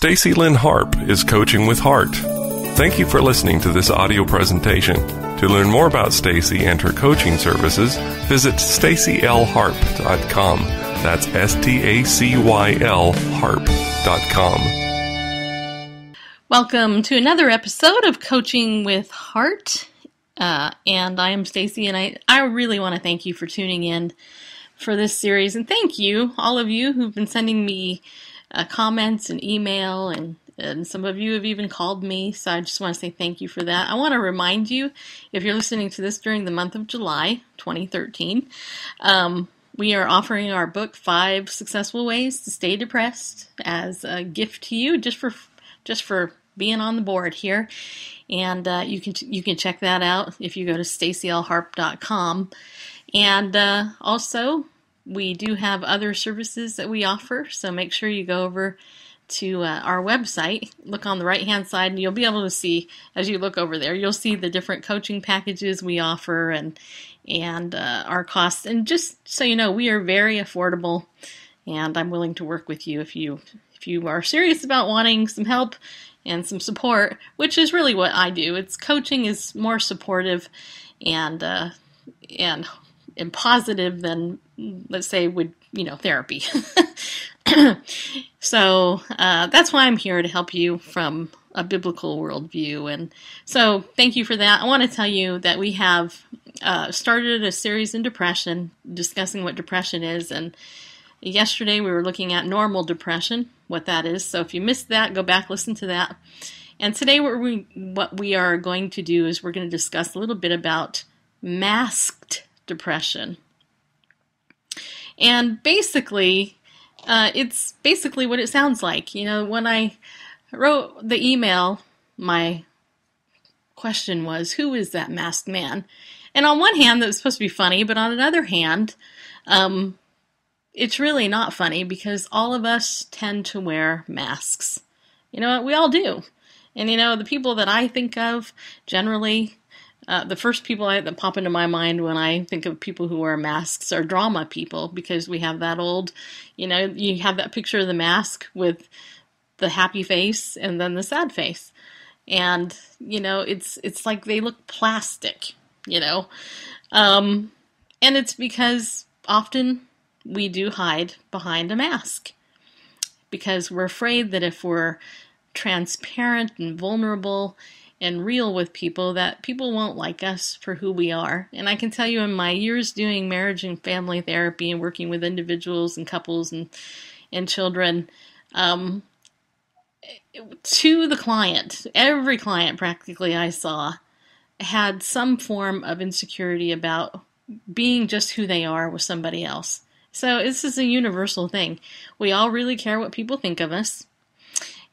Stacy Lynn Harp is coaching with heart. Thank you for listening to this audio presentation. To learn more about Stacy and her coaching services, visit stacylharp.com. That's STACYL harp.com. Welcome to another episode of Coaching with Heart. And I am Stacy, and I really want to thank you for tuning in for this series. And thank you, all of you who've been sending me comments and email, and some of you have even called me. So I just want to say thank you for that. I want to remind you, if you're listening to this during the month of July 2013, we are offering our book, 5 Successful Ways to Stay Depressed, as a gift to you, just for being on the board here. And you can check that out if you go to stacylharp.com. And also, we do have other services that we offer, so make sure you go over to our website, look on the right-hand side, and you'll be able to see, as you look over there, you'll see the different coaching packages we offer and our costs. And just so you know, we are very affordable, and I'm willing to work with you if you are serious about wanting some help and some support, which is really what I do. It's coaching is more supportive and positive than, let's say, therapy. So that's why I'm here, to help you from a biblical worldview. And so thank you for that. I want to tell you that we have started a series in depression, discussing what depression is. And yesterday we were looking at normal depression, what that is. So if you missed that, go back, listen to that. And today what we are going to do is we're going to discuss a little bit about masked depression. And basically, it's basically what it sounds like. When I wrote the email, my question was, who is that masked man? And on one hand, that was supposed to be funny, but on another hand, it's really not funny, because all of us tend to wear masks. We all do. And the people that I think of generally, the first people that pop into my mind when I think of people who wear masks are drama people, because we have that old, you have that picture of the mask with the happy face and then the sad face. And, it's like they look plastic, and it's because often we do hide behind a mask, because we're afraid that if we're transparent and vulnerable and real with people, that people won't like us for who we are. And I can tell you, in my years doing marriage and family therapy and working with individuals and couples and children, to the client, every client practically I saw had some form of insecurity about being just who they are with somebody else. So this is a universal thing. We all really care what people think of us,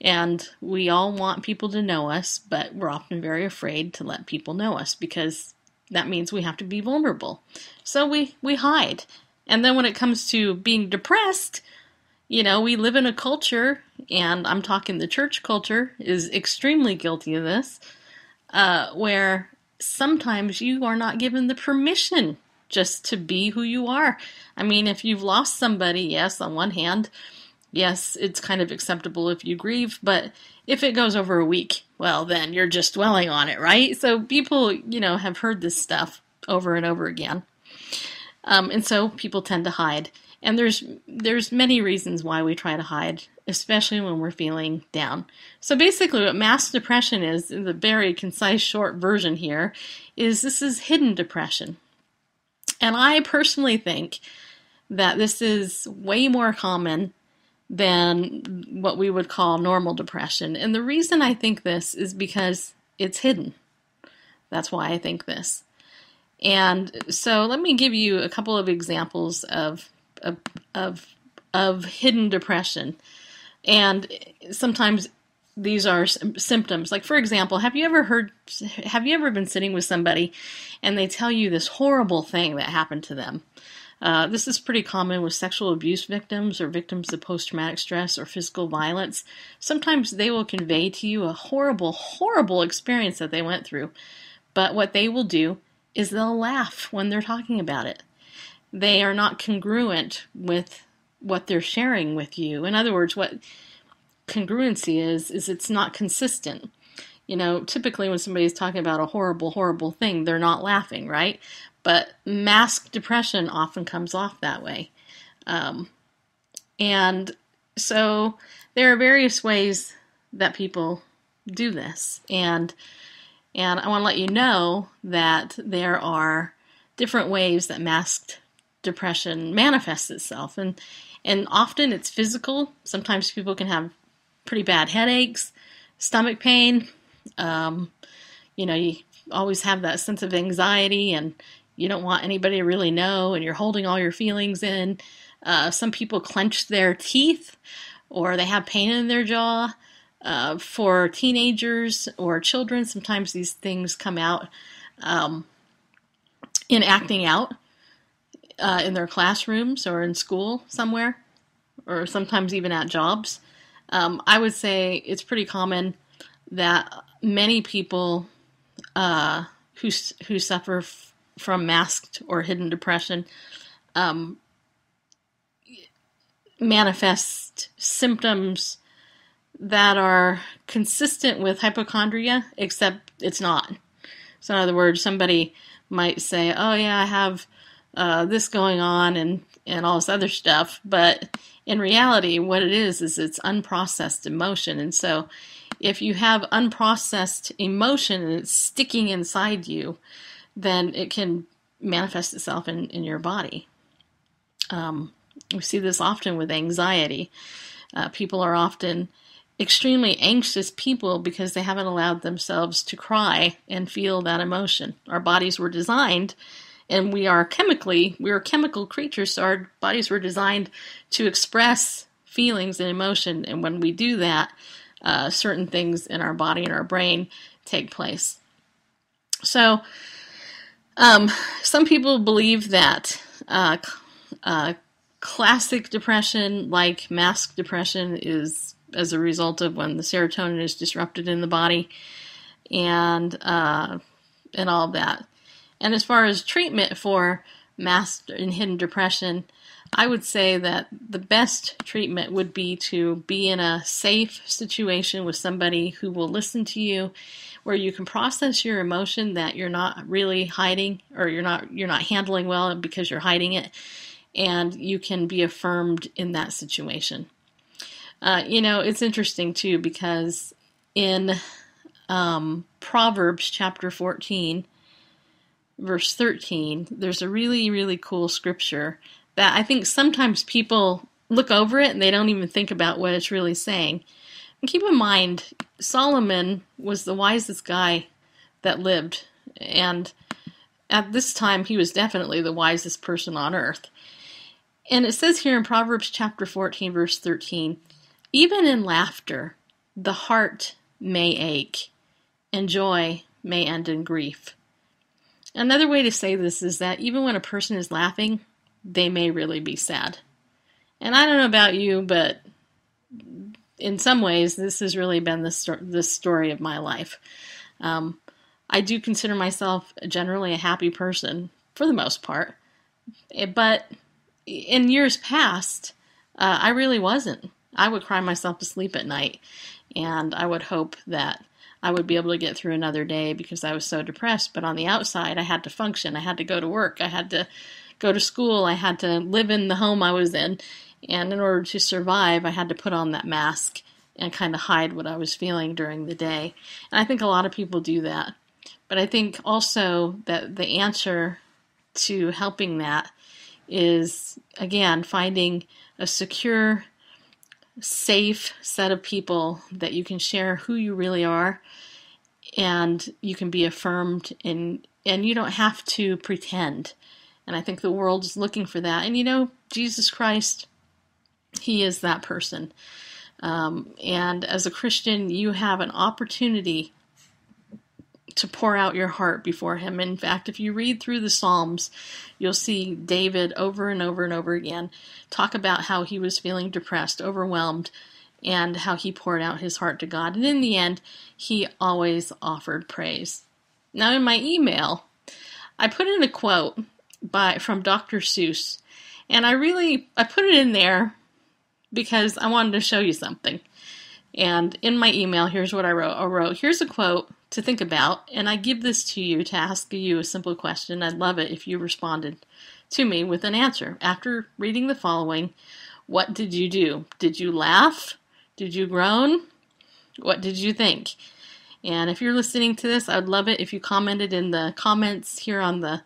and we all want people to know us, but we're often very afraid to let people know us, because that means we have to be vulnerable. So we hide. And then when it comes to being depressed, we live in a culture, and I'm talking the church culture is extremely guilty of this, where sometimes you are not given the permission just to be who you are. I mean, if you've lost somebody, yes, on one hand, yes, it's kind of acceptable if you grieve, but if it goes over a week, well, then you're just dwelling on it, right? So people, have heard this stuff over and over again. And so people tend to hide. And there's many reasons why we try to hide, especially when we're feeling down. So basically what masked depression is, in the very concise, short version here, is this is hidden depression. And I personally think that this is way more common than what we would call normal depression. And the reason I think this is because it's hidden. That's why I think this. And so let me give you a couple of examples of hidden depression. And sometimes these are symptoms. Like, for example, have you ever been sitting with somebody and they tell you this horrible thing that happened to them? This is pretty common with sexual abuse victims or victims of post-traumatic stress or physical violence. Sometimes they will convey to you a horrible, horrible experience that they went through. But what they will do is they'll laugh when they're talking about it. They are not congruent with what they're sharing with you. In other words, what congruency is it's not consistent. Typically when somebody's talking about a horrible, horrible thing, they're not laughing, right? But masked depression often comes off that way. And so there are various ways that people do this. And I want to let you know that there are different ways that masked depression manifests itself. And often it's physical. Sometimes people can have pretty bad headaches, stomach pain. You always have that sense of anxiety and you don't want anybody to really know and you're holding all your feelings in. Some people clench their teeth or they have pain in their jaw. For teenagers or children, sometimes these things come out in acting out in their classrooms or in school somewhere, or sometimes even at jobs. I would say it's pretty common that many people who suffer from masked or hidden depression manifest symptoms that are consistent with hypochondria, except it's not. So in other words, somebody might say, oh yeah, I have this going on and all this other stuff, but in reality, what it is it's unprocessed emotion. And so if you have unprocessed emotion and it's sticking inside you, then it can manifest itself in your body. We see this often with anxiety. People are often extremely anxious people because they haven't allowed themselves to cry and feel that emotion. Our bodies were designed, and we are chemical creatures, so our bodies were designed to express feelings and emotion, and when we do that, certain things in our body and our brain take place. So, some people believe that classic depression, like masked depression, is as a result of when the serotonin is disrupted in the body and all of that. And as far as treatment for masked and hidden depression, I would say that the best treatment would be to be in a safe situation with somebody who will listen to you, where you can process your emotion that you're not really hiding or you're not handling well because you're hiding it, and you can be affirmed in that situation. It's interesting too because in Proverbs chapter 14, verse 13, there's a really, really cool scripture that I think sometimes people look over it and they don't even think about what it's really saying. And keep in mind, Solomon was the wisest guy that lived, and at this time he was definitely the wisest person on earth. And it says here in Proverbs chapter 14, verse 13, even in laughter, the heart may ache, and joy may end in grief. Another way to say this is that even when a person is laughing, they may really be sad. And I don't know about you, but in some ways, this has really been the story of my life. I do consider myself generally a happy person, for the most part. But in years past, I really wasn't. I would cry myself to sleep at night, and I would hope that I would be able to get through another day because I was so depressed. But on the outside, I had to function. I had to go to work. I had to go to school. I had to live in the home I was in. And in order to survive, I had to put on that mask and kind of hide what I was feeling during the day. And I think a lot of people do that. But I think also that the answer to helping that is, again, finding a secure, safe set of people that you can share who you really are, and you can be affirmed, and you don't have to pretend. And I think the world is looking for that. And Jesus Christ, He is that person. And as a Christian, you have an opportunity to pour out your heart before Him. In fact, if you read through the Psalms, you'll see David over and over and over again talk about how he was feeling depressed, overwhelmed, and how he poured out his heart to God. And in the end, he always offered praise. Now, in my email, I put in a quote from Dr. Seuss, and I put it in there because I wanted to show you something. And in my email, here's what I wrote. I wrote, here's a quote to think about, and I give this to you to ask you a simple question. I'd love it if you responded to me with an answer. After reading the following, what did you do? Did you laugh? Did you groan? What did you think? And if you're listening to this, I would love it if you commented in the comments here on the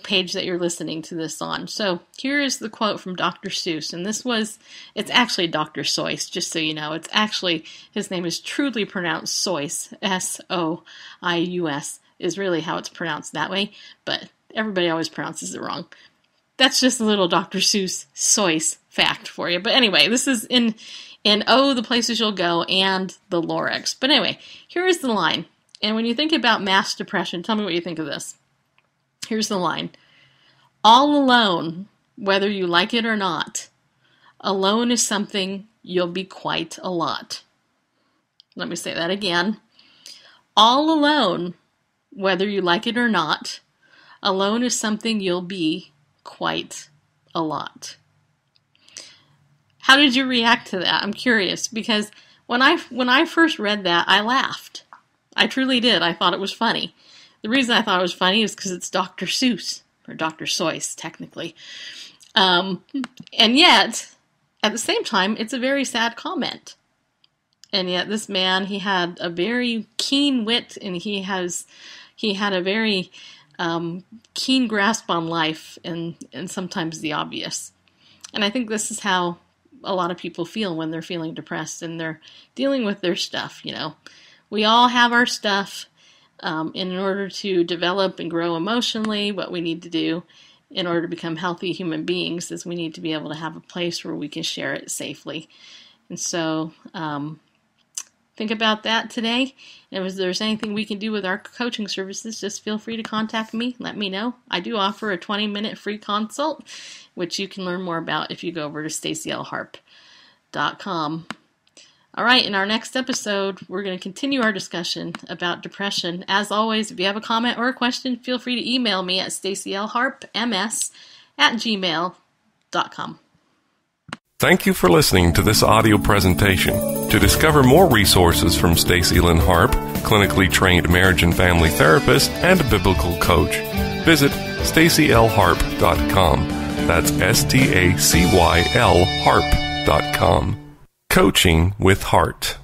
page that you're listening to this on. So here is the quote from Dr. Seuss, and it's actually Dr. Seuss, just so you know. It's actually, his name is truly pronounced Seuss, S-O-I-U-S, is really how it's pronounced that way, but everybody always pronounces it wrong. That's just a little Dr. Seuss fact for you. But anyway, this is in Oh, the Places You'll Go and the Lorax. But anyway, here is the line. And when you think about mass depression, tell me what you think of this. Here's the line. All alone, whether you like it or not, alone is something you'll be quite a lot. Let me say that again. All alone, whether you like it or not, alone is something you'll be quite a lot. How did you react to that? I'm curious, because when I first read that, I laughed. I truly did. I thought it was funny. The reason I thought it was funny is because it's Dr. Seuss, or Dr. Seuss, technically. And yet, at the same time, it's a very sad comment. And yet this man, he had a very keen wit, and he had a very keen grasp on life and sometimes the obvious. And I think this is how a lot of people feel when they're feeling depressed and they're dealing with their stuff, you know. We all have our stuff. In order to develop and grow emotionally, what we need to do in order to become healthy human beings is we need to be able to have a place where we can share it safely. And so think about that today. And if there's anything we can do with our coaching services, just feel free to contact me. Let me know. I do offer a 20-minute free consult, which you can learn more about if you go over to StaceyLHarp.com. All right, in our next episode, we're going to continue our discussion about depression. As always, if you have a comment or a question, feel free to email me at StaceyLHarpMS@gmail.com. Thank you for listening to this audio presentation. To discover more resources from Stacey Lynn Harp, clinically trained marriage and family therapist and biblical coach, visit StaceyLHarp.com. That's STACYL Harp.com. Coaching with Heart.